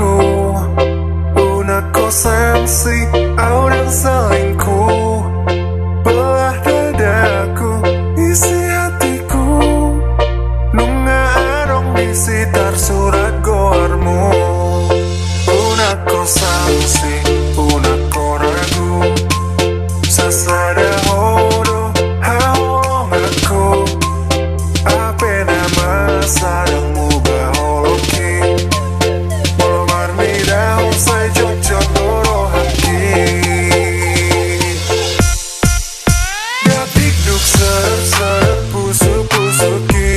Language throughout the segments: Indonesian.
dadaku, Unang sangsi, adong selingkuh. Belah dadaku, isi hatiku, Nunga adong disi tarsurat goarmu. Unang sangsi, Unang ragu, Sasada haholoonganku. Masa dan muba holongki. Molo marnidaho jotjot rohakki. Dag Dig Dug pusu-pusuki.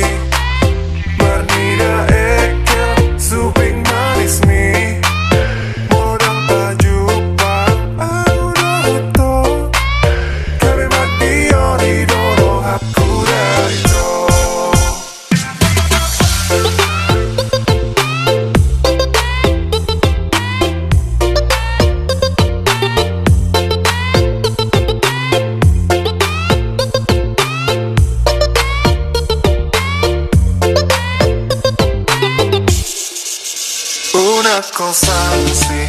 Marnida ekkel suping manis mi. Modang juga adong. Kami marnidaho di rohakku dari to. Unang sangsi,